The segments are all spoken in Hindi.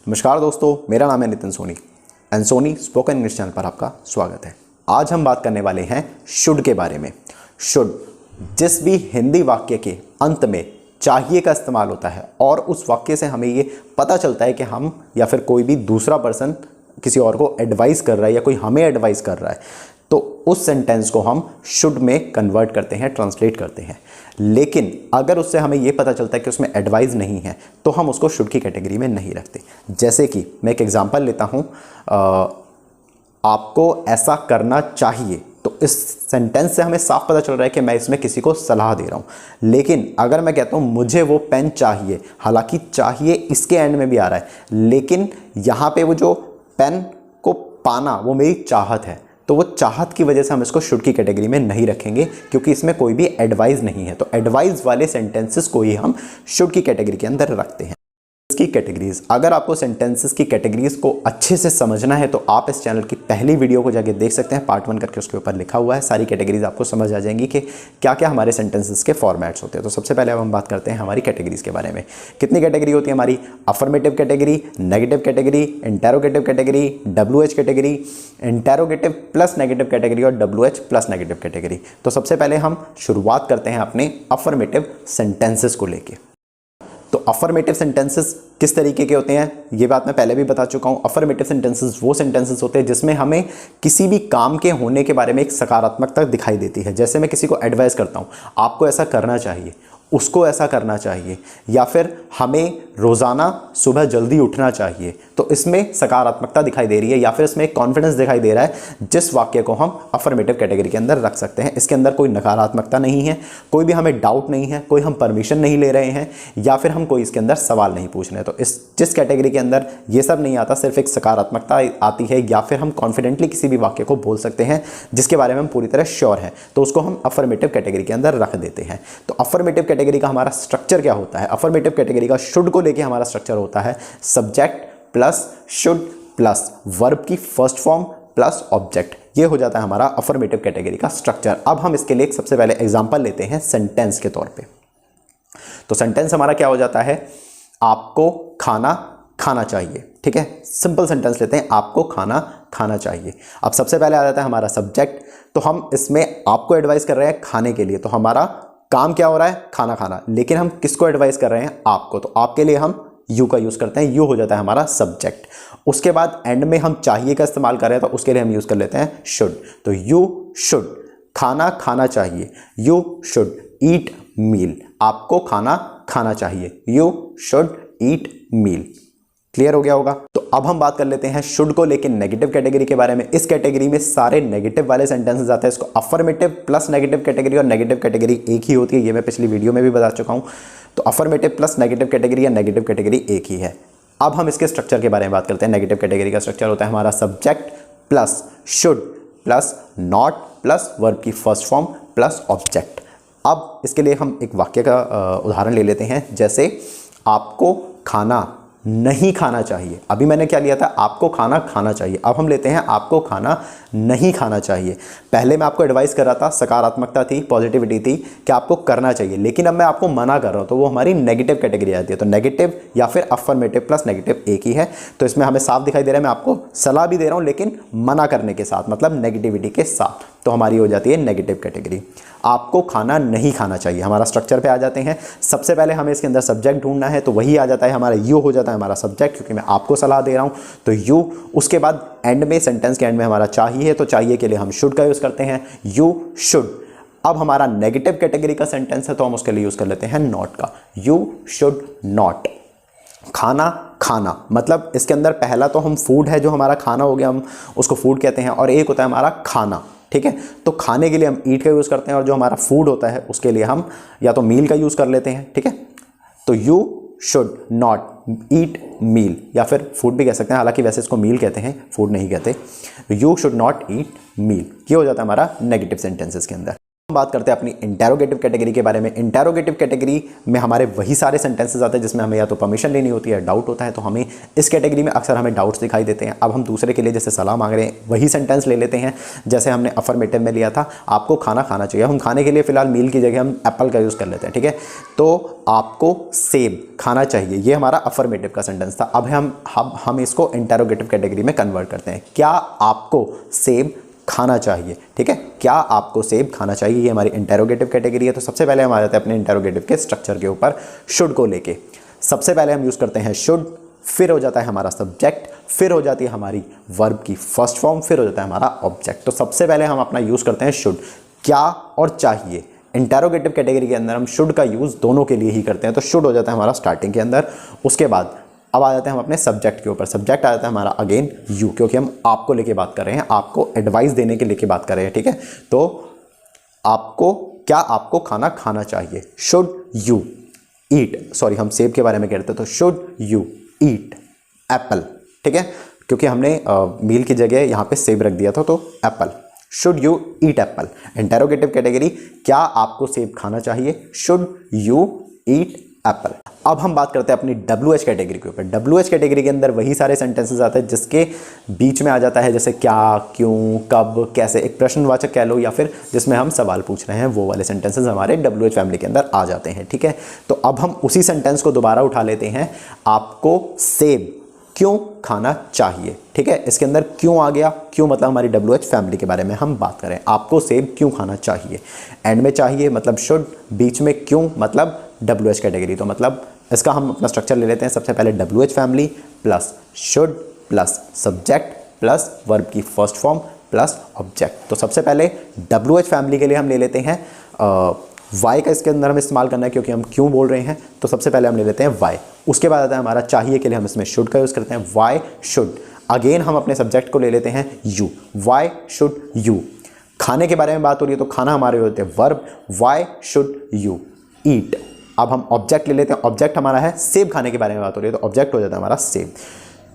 नमस्कार दोस्तों, मेरा नाम है Nitin Soni and Soni spoken English channel पर आपका स्वागत है। आज हम बात करने वाले हैं शुड के बारे में। शुड जिस भी हिंदी वाक्य के अंत में चाहिए का इस्तेमाल होता है और उस वाक्य से हमें ये पता चलता है कि हम या फिर कोई भी दूसरा पर्सन किसी और को एडवाइस कर रहा है या कोई हमें एडवाइस कर रहा है, तो उस सेंटेंस को हम शुड में कन्वर्ट करते हैं, ट्रांसलेट करते हैं। लेकिन अगर उससे हमें ये पता चलता है कि उसमें एडवाइस नहीं है तो हम उसको शुड की कैटेगरी में नहीं रखते। जैसे कि मैं एक एग्जांपल लेता हूँ, आपको ऐसा करना चाहिए, तो इस सेंटेंस से हमें साफ पता चल रहा है कि मैं इसमें किसी को सलाह दे रहा हूँ। लेकिन अगर मैं कहता हूँ मुझे वो पेन चाहिए, हालांकि चाहिए इसके एंड में भी आ रहा है, लेकिन यहाँ पे वो जो पेन को पाना वो मेरी चाहत है, तो वो चाहत की वजह से हम इसको शुड की कैटेगरी में नहीं रखेंगे, क्योंकि इसमें कोई भी एडवाइस नहीं है। तो एडवाइस वाले सेंटेंसेस को ही हम शुड की कैटेगरी के अंदर रखते हैं। इसकी कैटेगरीज, अगर आपको सेंटेंसेस की कैटेगरीज को अच्छे से समझना है तो आप इस चैनल की पहली वीडियो को जाके देख सकते हैं, पार्ट 1 करके उसके ऊपर लिखा हुआ है। सारी कैटेगरीज आपको समझ आ जाएंगी कि क्या क्या हमारे सेंटेंसेस के फॉर्मेट्स होते हैं। तो सबसे पहले अब हम बात करते हैं हमारी कैटेगरीज के बारे में। कितनी कैटेगरी होती है हमारी? Affirmative category, negative category, interrogative category, WH category, interrogative plus negative category और WH प्लस नेगेटिव कैटेगरी। तो सबसे पहले हम शुरुआत करते हैं अपने अफर्मेटिव सेंटेंसेस को लेके। तो अफर्मेटिव सेंटेंसेस किस तरीके के होते हैं ये बात मैं पहले भी बता चुका हूं। अफर्मेटिव सेंटेंसेस वो सेंटेंसेस होते हैं जिसमें हमें किसी भी काम के होने के बारे में एक सकारात्मकता दिखाई देती है। जैसे मैं किसी को एडवाइस करता हूं, आपको ऐसा करना चाहिए, उसको ऐसा करना चाहिए, या फिर हमें रोज़ाना सुबह जल्दी उठना चाहिए, तो इसमें सकारात्मकता दिखाई दे रही है या फिर इसमें कॉन्फिडेंस दिखाई दे रहा है, जिस वाक्य को हम अफर्मेटिव कैटेगरी के अंदर रख सकते हैं। इसके अंदर कोई नकारात्मकता नहीं है, कोई भी हमें डाउट नहीं है, कोई हम परमिशन नहीं ले रहे हैं या फिर हम कोई इसके अंदर सवाल नहीं पूछ रहे हैं। तो इस जिस कैटेगरी के अंदर ये सब नहीं आता, सिर्फ एक सकारात्मकता आती है या फिर हम कॉन्फिडेंटली किसी भी वाक्य को बोल सकते हैं जिसके बारे में हम पूरी तरह श्योर हैं, तो उसको हम अफर्मेटिव कैटेगरी के अंदर रख देते हैं। तो अफर्मेटिव कैटेगरी का हमारा स्ट्रक्चर क्या होता है? अफर्मेटिव कैटेगरी का शुड को लेके हमारा स्ट्रक्चर होता है subject plus should plus verb की फर्स्ट फॉर्म प्लस ऑब्जेक्ट। ये हो जाता है हमारा अफर्मेटिव कैटेगरी का स्ट्रक्चर। अब हम इसके लिए सबसे पहले एग्जांपल लेते हैं सेंटेंस के तौर पे। तो सेंटेंस हमारा क्या हो जाता है? आपको खाना खाना चाहिए। ठीक है, सिंपल सेंटेंस लेते हैं, आपको खाना खाना चाहिए। अब सबसे पहले आ जाता है हमारा सब्जेक्ट। तो हम इसमें आपको एडवाइस कर रहे हैं खाने के लिए, तो हमारा काम क्या हो रहा है? खाना खाना। लेकिन हम किसको एडवाइस कर रहे हैं? आपको। तो आपके लिए हम यू का यूज करते हैं, यू हो जाता है हमारा सब्जेक्ट। उसके बाद एंड में हम चाहिए का इस्तेमाल कर रहे हैं, तो उसके लिए हम यूज कर लेते हैं शुड। तो यू शुड खाना खाना चाहिए, यू शुड ईट मील। आपको खाना खाना चाहिए, you should eat meal. Clear हो गया होगा? तो अब हम बात कर लेते हैं शुड को लेकिन नेगेटिव कैटेगरी के बारे में। इस कैटेगरी में सारे नेगेटिव वाले सेंटेंसेस आते हैं। इसको अफर्मेटिव प्लस नेगेटिव कैटेगरी और नेगेटिव कैटेगरी एक ही होती है, ये मैं पिछली वीडियो में भी बता चुका हूं। तो अफर्मेटिव प्लस नेगेटिव कैटेगरी या नेगेटिव कैटेगरी एक ही है। अब हम इसके स्ट्रक्चर के बारे में बात करते हैं। नेगेटिव कैटेगरी का स्ट्रक्चर होता है हमारा subject plus should plus not plus verb की फर्स्ट फॉर्म प्लस ऑब्जेक्ट। अब इसके लिए हम एक वाक्य का उदाहरण ले लेते हैं। जैसे आपको खाना नहीं खाना चाहिए। अभी मैंने क्या लिया था? आपको खाना खाना चाहिए। अब हम लेते हैं आपको खाना नहीं खाना चाहिए। पहले मैं आपको एडवाइस कर रहा था, सकारात्मकता थी, पॉजिटिविटी थी कि आपको करना चाहिए, लेकिन अब मैं आपको मना कर रहा हूं, तो वो हमारी नेगेटिव कैटेगरी आती है। तो नेगेटिव या फिर अफर्मेटिव प्लस नेगेटिव एक ही है। तो इसमें हमें साफ दिखाई दे रहा है मैं आपको सलाह भी दे रहा हूं, लेकिन मना करने के साथ, मतलब नेगेटिविटी के साथ। तो हमारी हो जाती है नेगेटिव कैटेगरी। आपको खाना नहीं खाना चाहिए। हमारा स्ट्रक्चर पे आ जाते हैं। सबसे पहले हमें इसके अंदर सब्जेक्ट ढूंढना है, तो वही आ जाता है हमारा यू हो जाता है हमारा सब्जेक्ट, क्योंकि मैं आपको सलाह दे रहा हूं, तो यू। उसके बाद एंड में, सेंटेंस के एंड में हमारा चाहिए, तो चाहिए के लिए हम शुड का यूज करते हैं, यू शुड। अब हमारा नेगेटिव कैटेगरी का सेंटेंस है, तो हम उसके लिए यूज कर लेते हैं नॉट का, यू शुड नॉट। खाना खाना मतलब इसके अंदर पहला तो हम फूड है, जो हमारा खाना हो गया, हम उसको फूड कहते हैं, और एक होता है हमारा खाना। ठीक है, तो खाने के लिए हम ईट का यूज करते हैं, और जो हमारा फूड होता है उसके लिए हम या तो मील का यूज कर लेते हैं। ठीक है, तो यू शुड नॉट ईट मील, या फिर फूड भी कह सकते हैं, हालांकि वैसे इसको मील कहते हैं, फूड नहीं कहते। यू शुड नॉट ईट मील, ये हो जाता है हमारा नेगेटिव सेंटेंसेस के अंदर। बात करते हैं अपनी इंटेरोगेटिव कैटेगरी के बारे में। इंटेरोगेटिव कैटेगरी में हमारे वही सारे सेंटेंसेस आते हैं जिसमें हमें या तो परमिशन लेनी होती है, डाउट होता है, तो हमें इस कैटेगरी में अक्सर हमें डाउट्स दिखाई देते हैं। अब हम दूसरे के लिए जैसे सलाह मांग रहे हैं वही सेंटेंस ले लेते हैं जैसे हमने अफर्मेटिव में लिया था, आपको खाना खाना चाहिए। हम खाने के लिए फिलहाल मील की जगह हम एप्पल का यूज़ कर लेते हैं, ठीक है। तो आपको सेब खाना चाहिए, ये हमारा अफर्मेटिव का सेंटेंस था। अब हम इसको इंटेरोगेटिव कैटेगरी में कन्वर्ट करते हैं। क्या आपको सेब खाना चाहिए, ठीक है। क्या आपको सेब खाना चाहिए, ये हमारी इंटेरोगेटिव कैटेगरी है। तो सबसे पहले हम आ जाते हैं अपने इंटेरोगेटिव के स्ट्रक्चर के ऊपर, शुड को लेके। सबसे पहले हम यूज़ करते हैं शुड, फिर हो जाता है हमारा सब्जेक्ट, फिर हो जाती है हमारी वर्ब की फर्स्ट फॉर्म, फिर हो जाता है हमारा ऑब्जेक्ट। तो सबसे पहले हम अपना यूज़ करते हैं शुड, क्या और चाहिए। इंटेरोगेटिव कैटेगरी के अंदर हम शुड का यूज़ दोनों के लिए ही करते हैं। तो शुड हो जाता है हमारा स्टार्टिंग के अंदर। उसके बाद अब आ जाते हैं हम अपने सब्जेक्ट के ऊपर। सब्जेक्ट आ जाता है हमारा अगेन यू, क्योंकि हम आपको लेके बात कर रहे हैं, आपको एडवाइस देने के लेके बात कर रहे हैं, ठीक है। तो आपको, क्या आपको खाना खाना चाहिए, शुड यू ईट, सॉरी हम सेब के बारे में कह रहे थे, तो शुड यू ईट एप्पल, ठीक है, क्योंकि हमने मील की जगह यहाँ पे सेब रख दिया था, तो Apple, should you eat Apple. Interrogative category, क्या आपको सेब खाना चाहिए, शुड यू ईट एप्पल। अब हम बात करते हैं अपनी WH कैटेगरी के ऊपर। WH कैटेगरी के अंदर वही सारे सेंटेंसेस आते हैं जिसके बीच में आ जाता है जैसे क्या, क्यों, कब, कैसे, एक प्रश्नवाचक कह लो, या फिर जिसमें हम सवाल पूछ रहे हैं, वो वाले सेंटेंसेस हमारे WH फैमिली के अंदर आ जाते हैं, ठीक है। तो अब हम उसी सेंटेंस को दोबारा उठा लेते हैं, आपको सेब क्यों खाना चाहिए, ठीक है। इसके अंदर क्यों आ गया, क्यों मतलब हमारी WH फैमिली के बारे में हम बात करें। आपको सेब क्यों खाना चाहिए, एंड में चाहिए मतलब शुड, बीच में क्यों मतलब WH कैटेगरी। तो मतलब इसका हम अपना स्ट्रक्चर ले लेते हैं। सबसे पहले WH family plus should plus subject plus verb की फर्स्ट फॉर्म प्लस ऑब्जेक्ट। तो सबसे पहले WH फैमिली के लिए हम ले लेते हैं वाई का इसके अंदर हम इस्तेमाल करना है क्योंकि हम क्यों बोल रहे हैं, तो सबसे पहले हम ले लेते हैं वाई। उसके बाद आता है हमारा चाहिए के लिए हम इसमें शुड का यूज़ करते हैं, वाई शुड। अगेन हम अपने सब्जेक्ट को ले लेते हैं यू, वाई शुड यू। खाने के बारे में बात हो रही है तो खाना हमारे होते हैं verb, Y should you eat. अब हम ऑब्जेक्ट ले लेते हैं, ऑब्जेक्ट हमारा है सेब, खाने के बारे में बात हो रही है तो ऑब्जेक्ट हो जाता है हमारा सेब।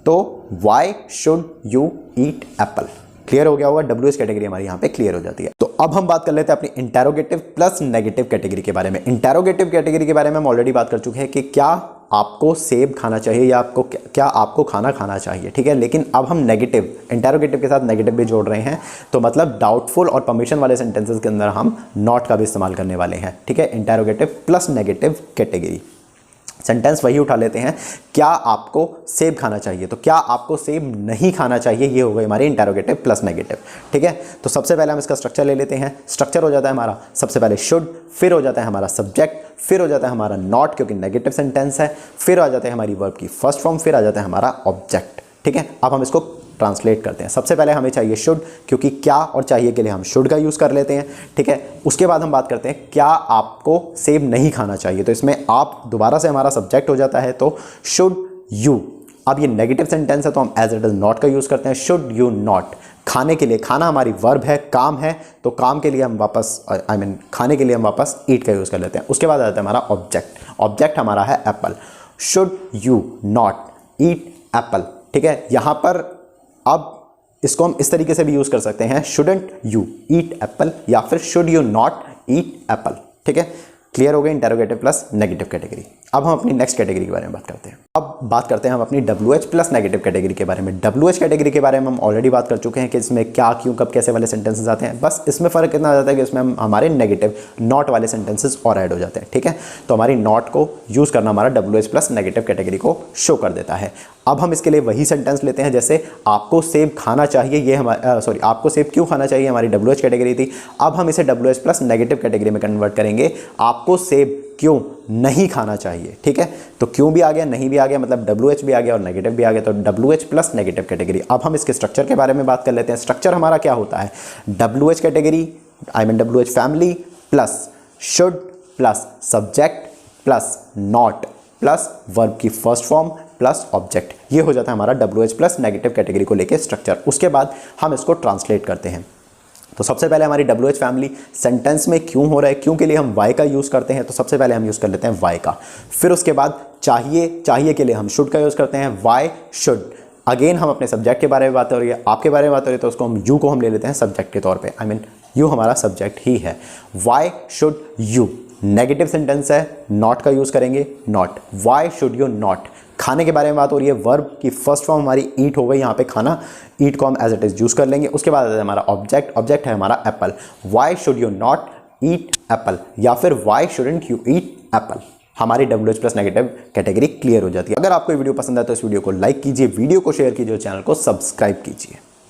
तो Y should you eat Apple. Clear हो गया होगा, WH कैटेगरी हमारी यहाँ पे क्लियर हो जाती है। तो अब हम बात कर लेते हैं अपनी इंटेरोगेटिव प्लस नेगेटिव कैटेगरी के बारे में। इंटेरोगेटिव कैटेगरी के बारे में हम ऑलरेडी बात कर चुके हैं कि क्या आपको सेब खाना चाहिए या आपको क्या आपको खाना खाना चाहिए, ठीक है। लेकिन अब हम नेगेटिव, इंटेरोगेटिव के साथ नेगेटिव भी जोड़ रहे हैं, तो मतलब डाउटफुल और परमिशन वाले सेंटेंसेस के अंदर हम नॉट का भी इस्तेमाल करने वाले हैं, ठीक है। Interrogative plus negative category. Sentence वही उठा लेते हैं, क्या आपको सेब खाना चाहिए, तो क्या आपको सेब नहीं खाना चाहिए, ये हो गई हमारी इंटेरोगेटिव प्लस नेगेटिव, ठीक है। तो सबसे पहले हम इसका स्ट्रक्चर ले लेते हैं। स्ट्रक्चर हो जाता है हमारा सबसे पहले शुड, फिर हो जाता है हमारा सब्जेक्ट, फिर हो जाता है हमारा नॉट क्योंकि नेगेटिव सेंटेंस है, फिर आ जाता है हमारी वर्ब की फर्स्ट फॉर्म, फिर आ जाता है हमारा ऑब्जेक्ट, ठीक है। अब हम इसको ट्रांसलेट करते हैं। सबसे पहले हमें चाहिए शुड, क्योंकि क्या और चाहिए के लिए हम शुड का यूज़ कर लेते हैं, ठीक है। उसके बाद हम बात करते हैं क्या आपको सेब नहीं खाना चाहिए, तो इसमें आप दोबारा से हमारा सब्जेक्ट हो जाता है, तो शुड यू। अब ये नेगेटिव सेंटेंस है तो हम एज इट इज नॉट का यूज़ करते हैं, शुड यू नॉट। खाने के लिए, खाना हमारी वर्ब है, काम है, तो काम के लिए हम वापस खाने के लिए हम वापस ईट का यूज़ कर लेते हैं। उसके बाद आता है हमारा ऑब्जेक्ट, ऑब्जेक्ट हमारा है Apple, should you not eat Apple, ठीक है। यहाँ पर अब इसको हम इस तरीके से भी यूज़ कर सकते हैं, शुडंट यू ईट एप्पल या फिर should you not eat Apple, ठीक है। क्लियर हो गई इंटेरोगेटिव प्लस नेगेटिव कैटेगरी। अब हम अपनी नेक्स्ट कैटेगरी के बारे में बात करते हैं। अब बात करते हैं हम अपनी WH प्लस नेगेटिव कैटेगरी के बारे में। WH कैटेगरी के बारे में हम ऑलरेडी बात कर चुके हैं कि इसमें क्या, क्यों, कब, कैसे वाले सेंटेंसेस आते हैं। बस इसमें फ़र्क इतना आ जाता है कि इसमें हमारे नेगेटिव नॉट वाले सेंटेंसेस और ऐड हो जाते हैं, ठीक है। तो हमारी नॉट को यूज़ करना हमारा WH प्लस नेगेटिव कैटेगरी को शो कर देता है। अब हम इसके लिए वही सेंटेंस लेते हैं, जैसे आपको सेब खाना चाहिए, ये हमारा आपको सेब क्यों खाना चाहिए हमारी WH कैटेगरी थी। अब हम इसे WH प्लस नेगेटिव कैटेगरी में कन्वर्ट करेंगे, आपको सेब क्यों नहीं खाना चाहिए, ठीक है। तो क्यों भी आ गया, नहीं भी आ गया, मतलब WH भी आ गया और नेगेटिव भी आ गया, तो WH प्लस नेगेटिव कैटेगरी। अब हम इसके स्ट्रक्चर के बारे में बात कर लेते हैं। स्ट्रक्चर हमारा क्या होता है, WH category WH family plus should plus subject plus not plus verb की फर्स्ट फॉर्म प्लस ऑब्जेक्ट, ये हो जाता है हमारा WH प्लस नेगेटिव कैटेगरी को लेके स्ट्रक्चर। उसके बाद हम इसको ट्रांसलेट करते हैं। तो सबसे पहले हमारी WH फैमिली, सेंटेंस में क्यों हो रहा है, क्यों के लिए हम वाई का यूज़ करते हैं, तो सबसे पहले हम यूज़ कर लेते हैं वाई का। फिर उसके बाद चाहिए, चाहिए के लिए हम शुड का यूज़ करते हैं, वाई शुड। अगेन हम अपने सब्जेक्ट के बारे में बात हो रही है, आपके बारे में बात हो रही है, तो उसको हम यू को हम ले लेते हैं सब्जेक्ट के तौर पे, यू हमारा सब्जेक्ट ही है। Y should you, negative sentence है, नॉट का यूज़ करेंगे, not. Y should you not, खाने के बारे में बात हो रही है, वर्ब की फर्स्ट फॉर्म हमारी ईट हो गई, यहाँ पे खाना, ईट को हम एज इट इज यूज़ कर लेंगे। उसके बाद है हमारा ऑब्जेक्ट, ऑब्जेक्ट है हमारा apple. Why should you not eat apple, या फिर why shouldn't you eat apple. हमारी WH plus negative category clear हो जाती है। अगर आपको ये वीडियो पसंद है तो इस वीडियो को लाइक कीजिए, वीडियो को शेयर कीजिए, चैनल को सब्सक्राइब कीजिए।